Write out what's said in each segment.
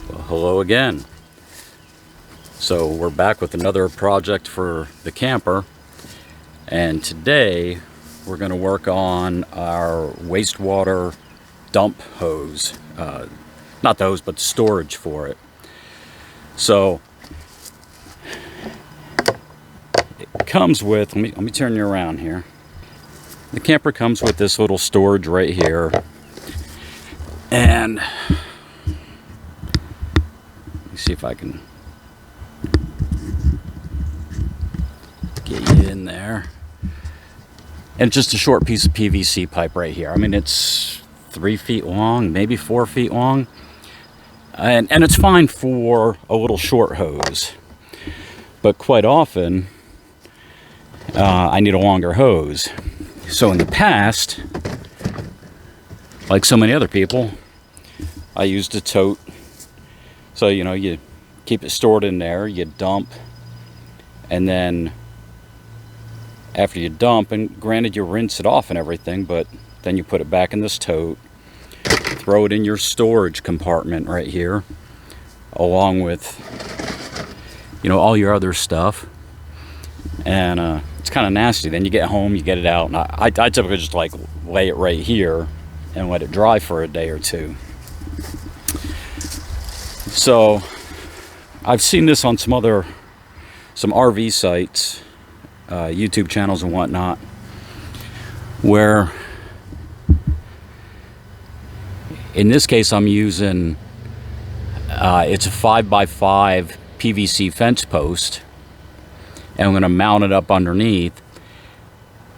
Well, hello again. So we're back with another project for the camper, and today we're going to work on our wastewater dump hose. Not the hose, but the storage for it. So it comes with, let me turn you around here. The camper comes with this little storage right here, and let me see if I can get you in there. And just a short piece of PVC pipe right here. I mean, it's 3 feet long, maybe 4 feet long. And it's fine for a little short hose. But quite often, I need a longer hose. So in the past, like so many other people, I used a tote. So, you know, you keep it stored in there, you dump, and then after you dump, and granted you rinse it off and everything, but then you put it back in this tote, throw it in your storage compartment right here, along with, you know, all your other stuff. And it's kind of nasty. Then you get home, you get it out, and I typically just like lay it right here and let it dry for a day or two. So I've seen this on some RV sites, YouTube channels and whatnot, where in this case I'm using it's a 5x5 PVC fence post, and I'm going to mount it up underneath.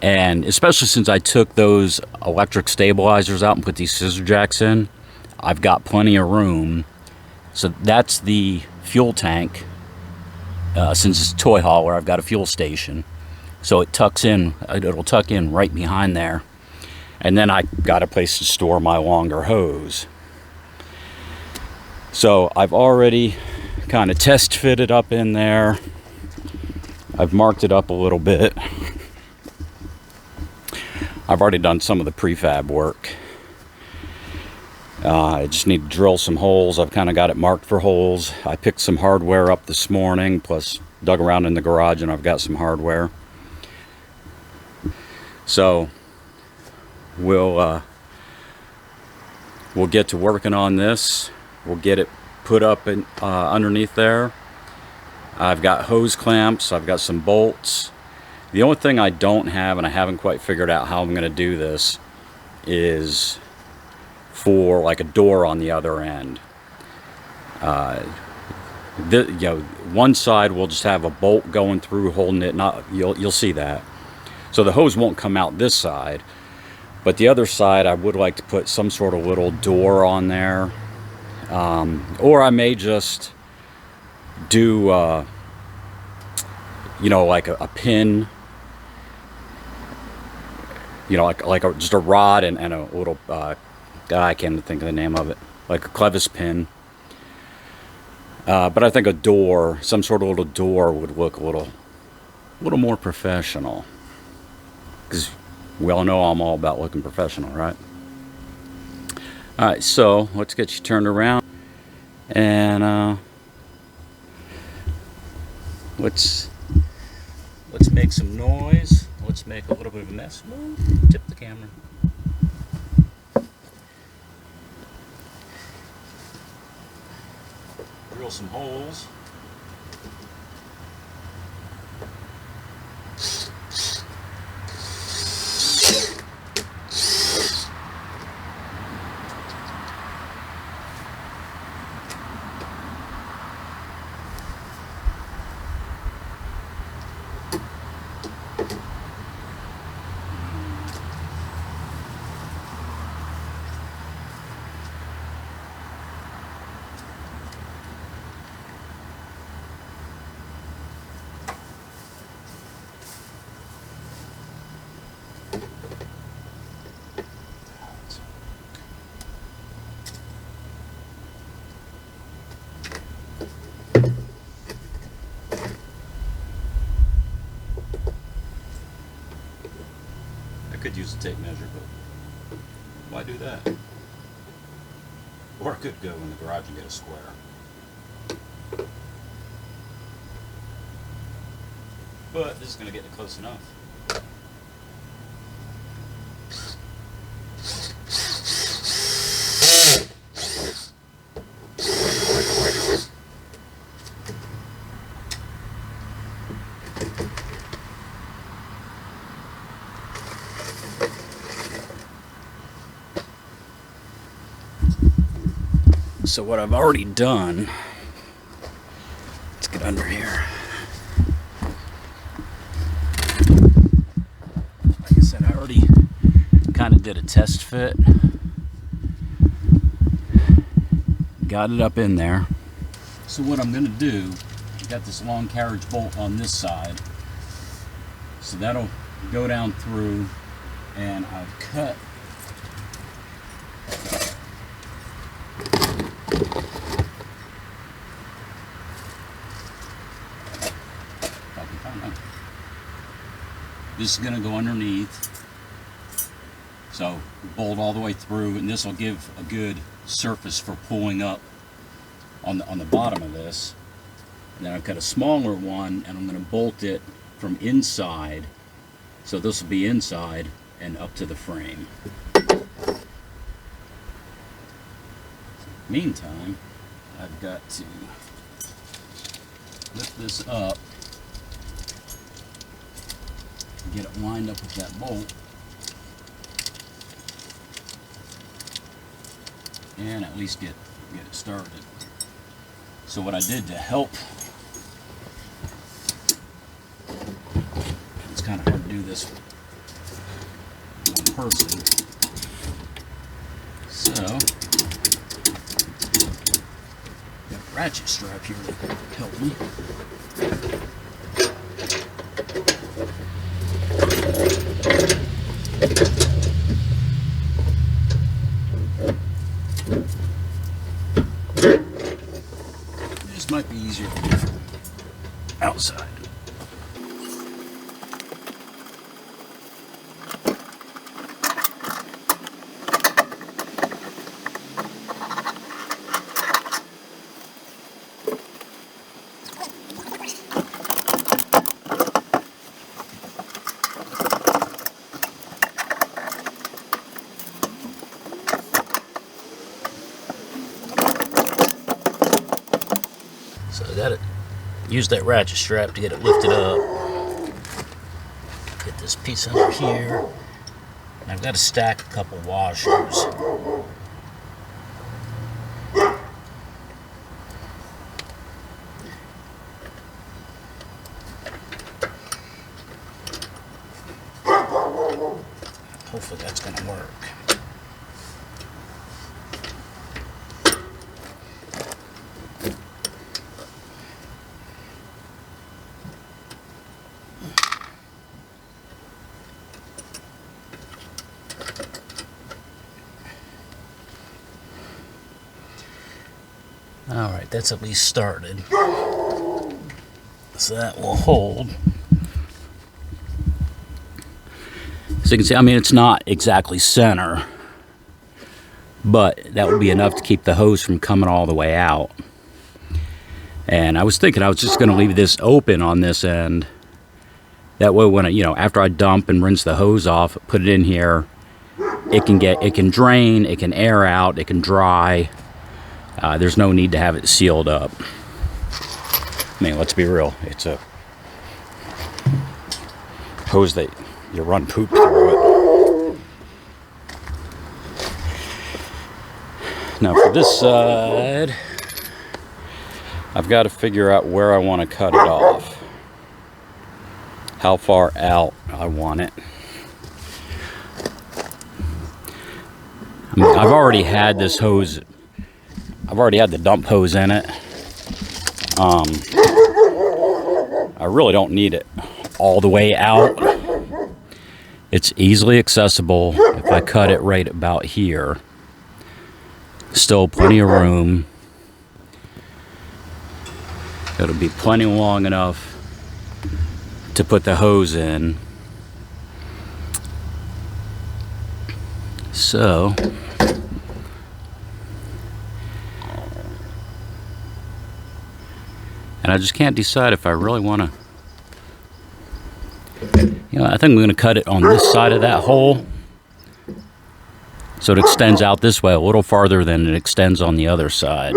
And especially since I took those electric stabilizers out and put these scissor jacks in, I've got plenty of room. So that's the fuel tank. Since it's a toy hauler, I've got a fuel station. So it tucks in, it'll tuck in right behind there. And then I got a place to store my longer hose. So I've already kind of test fitted up in there. I've marked it up a little bit. I've already done some of the prefab work. I just need to drill some holes. I've kind of got it marked for holes. I picked some hardware up this morning, plus dug around in the garage and I've got some hardware. So we'll get to working on this. We'll get it put up in, underneath there. I've got hose clamps. I've got some bolts. The only thing I don't have, and I haven't quite figured out how I'm going to do this, is for like a door on the other end. You know, one side will just have a bolt going through holding it. Not you'll see that. So the hose won't come out this side, but the other side I would like to put some sort of little door on there, or I may just do you know, like a pin, you know, just a rod and a little I can't think of the name of it, like a clevis pin. But I think a door, some sort of little door, would look a little more professional. Because we all know I'm all about looking professional, right? All right, so let's get you turned around, and let's make some noise. Let's make a little bit of a mess. Tip the camera. Drill some holes. Could use a tape measure, but why do that? Or I could go in the garage and get a square. But this is going to get close enough. So what I've already done, let's get under here. Like I said, I already kind of did a test fit. Got it up in there. So what I'm going to do, I got this long carriage bolt on this side. So that'll go down through, and I've cut this is going to go underneath, so bolt all the way through, and this will give a good surface for pulling up on the bottom of this. And then I've got a smaller one, and I'm going to bolt it from inside, so this will be inside and up to the frame. Meantime, I've got to lift this up, get it lined up with that bolt, and at least get it started. So what I did to help, it's kind of hard to do this one person, so got a ratchet strap here to help me. This might be easier to do from outside. So I gotta use that ratchet strap to get it lifted up. Get this piece under here. And I've got to stack a couple washers. Hopefully that's gonna work. Alright, that's at least started. So that will hold. So you can see, I mean, it's not exactly center, but that would be enough to keep the hose from coming all the way out. And I was thinking I was just going to leave this open on this end. That way when after I dump and rinse the hose off, put it in here, it can drain, it can air out, it can dry. There's no need to have it sealed up. I mean, let's be real. It's a hose that you run poop through it. Now for this side, I've got to figure out where I want to cut it off. How far out I want it. I mean, I've already had this hose. I've already had the dump hose in it. I really don't need it all the way out. It's easily accessible if I cut it right about here. Still plenty of room. It'll be plenty long enough to put the hose in. So And I just can't decide if I really want to. I think I'm going to cut it on this side of that hole, so it extends out this way a little farther than it extends on the other side.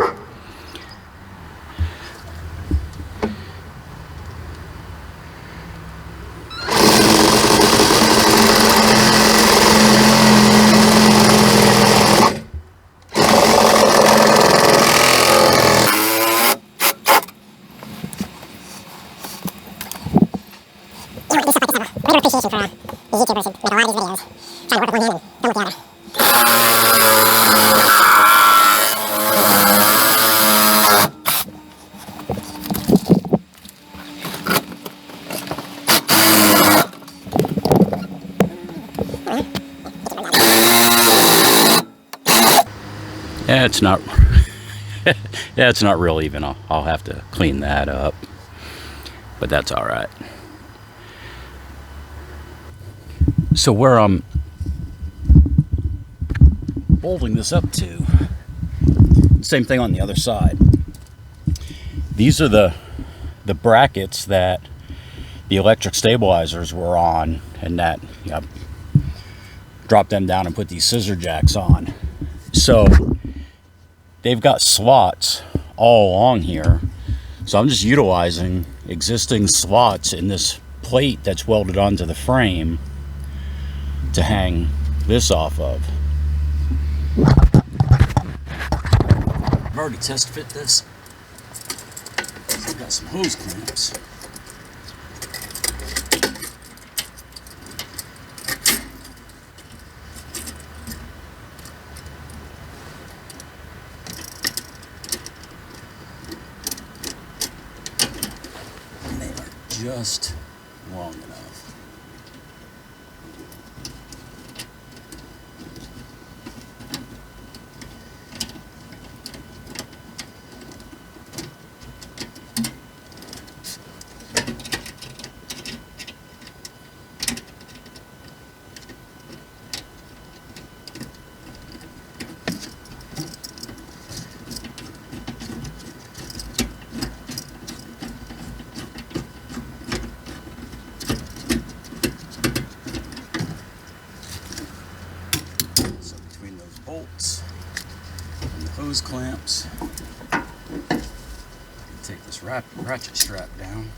Appreciation for these YouTubers who make a lot of these videos, trying to work with one hand and film with the other. Yeah, it's not. Yeah, it's not real even. I'll have to clean that up, but that's all right. So where I'm bolting this up to, same thing on the other side. These are the brackets that the electric stabilizers were on, and that dropped them down and put these scissor jacks on. So they've got slots all along here. So I'm just utilizing existing slots in this plate that's welded onto the frame to hang this off of. I've already test fit this. I've got some hose clamps. And they are just long enough. Bolts and the hose clamps. Take this ratchet strap down.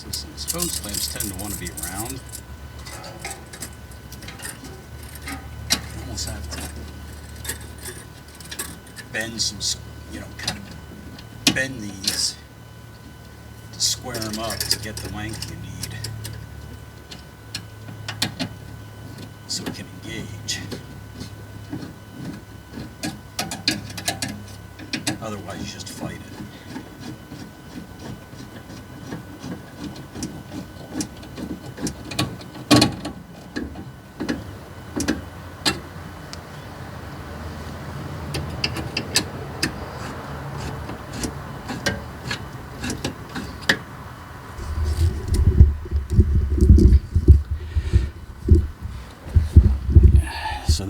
Since hose clamps tend to want to be round, you almost have to bend some, kind of bend these to square them up to get the length you need so it can engage. Otherwise, you just fight it.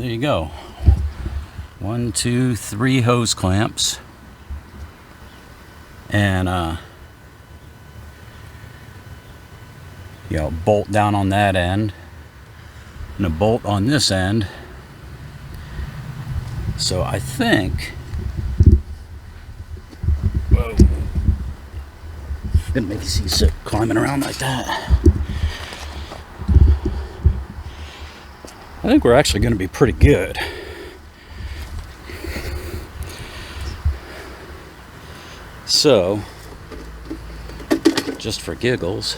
there you go. 1, 2, 3 hose clamps. And you know, bolt down on that end and a bolt on this end. So I think, whoa, didn't make you see sick climbing around like that. I think we're actually going to be pretty good. So, just for giggles,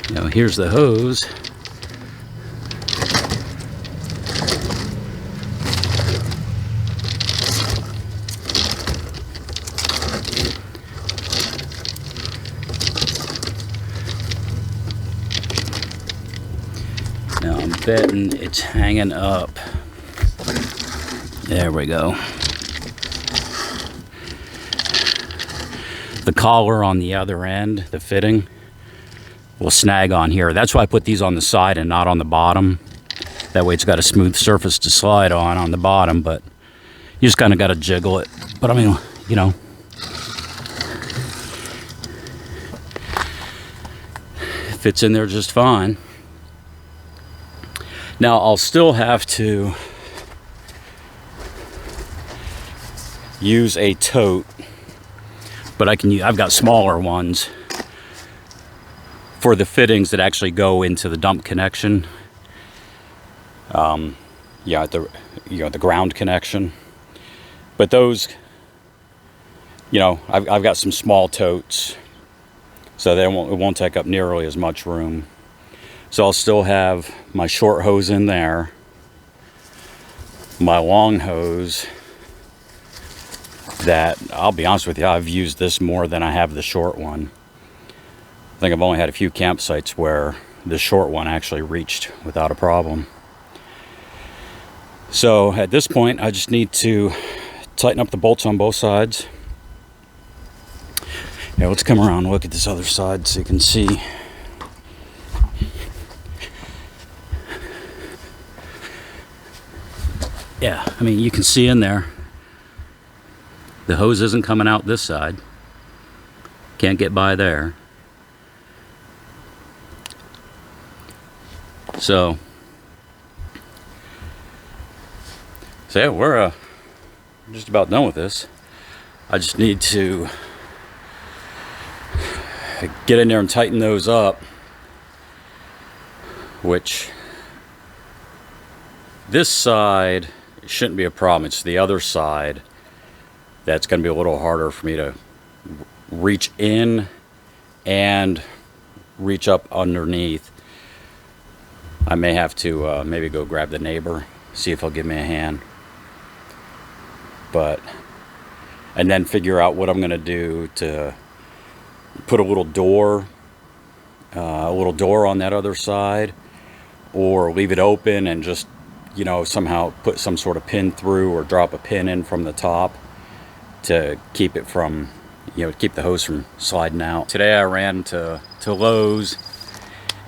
you know, here's the hose. Now I'm betting it's hanging up. There we go. The collar on the other end, the fitting, will snag on here. That's why I put these on the side and not on the bottom. That way it's got a smooth surface to slide on the bottom, but you just kind of got to jiggle it. But I mean, you know, it fits in there just fine. Now I'll still have to use a tote, but I've got smaller ones for the fittings that actually go into the dump connection. Yeah, the ground connection. But those, you know, I've got some small totes, so it won't take up nearly as much room. So I'll still have my short hose in there, my long hose, that, I'll be honest with you, I've used this more than I have the short one. I think I've only had a few campsites where the short one actually reached without a problem. So at this point, I just need to tighten up the bolts on both sides. Yeah, let's come around and look at this other side so you can see. Yeah, I mean, you can see in there, the hose isn't coming out this side. Can't get by there. So yeah, we're just about done with this. I just need to get in there and tighten those up, which this side shouldn't be a problem. It's the other side that's going to be a little harder for me to reach in and reach up underneath. I may have to maybe go grab the neighbor, see if he'll give me a hand. And then figure out what I'm going to do to put a little door on that other side, or leave it open and just, you know, somehow put some sort of pin through or drop a pin in from the top to keep it from, you know, keep the hose from sliding out. Today I ran to Lowe's,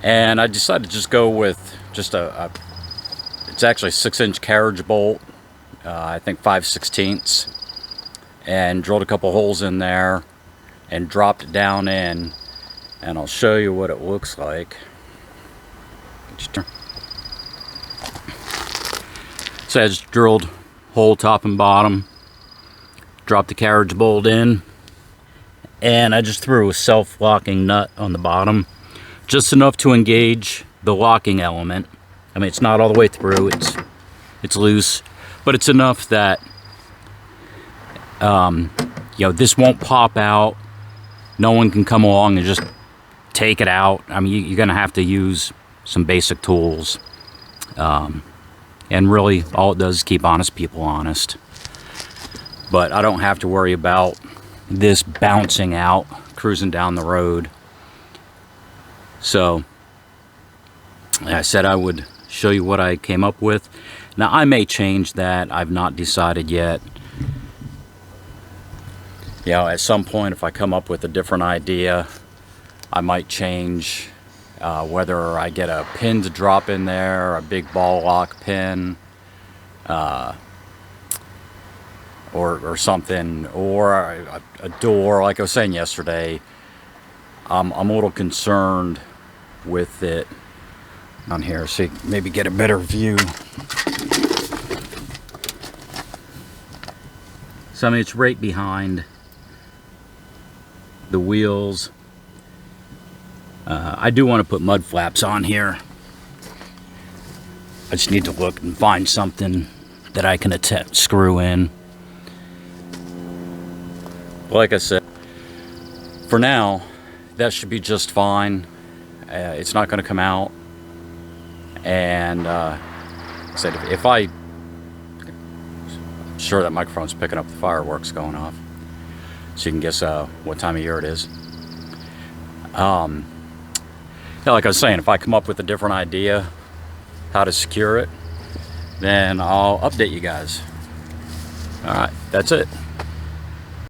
and I decided to just go with just it's actually a 6-inch carriage bolt, I think 5/16, and drilled a couple holes in there and dropped it down in, and I'll show you what it looks like. So I just drilled hole top and bottom, dropped the carriage bolt in, and I just threw a self-locking nut on the bottom, just enough to engage the locking element. I mean, it's not all the way through, it's loose, but it's enough that you know, this won't pop out. No one can come along and just take it out. I mean, you're gonna have to use some basic tools, and really all it does is keep honest people honest. But I don't have to worry about this bouncing out cruising down the road. So I said I would show you what I came up with. Now I may change that. I've not decided yet. You know, at some point, if I come up with a different idea, I might change whether I get a pin to drop in there, a big ball lock pin, or something, or a door. Like I was saying yesterday, I'm a little concerned with it on here, so you can maybe get a better view. So I mean, it's right behind the wheels. I do want to put mud flaps on here. I just need to look and find something that I can screw in. Like I said, for now, that should be just fine. It's not going to come out. And like I said, if I'm sure that microphone's picking up the fireworks going off, so you can guess what time of year it is. Yeah, like I was saying, if I come up with a different idea how to secure it, then I'll update you guys. All right, that's it.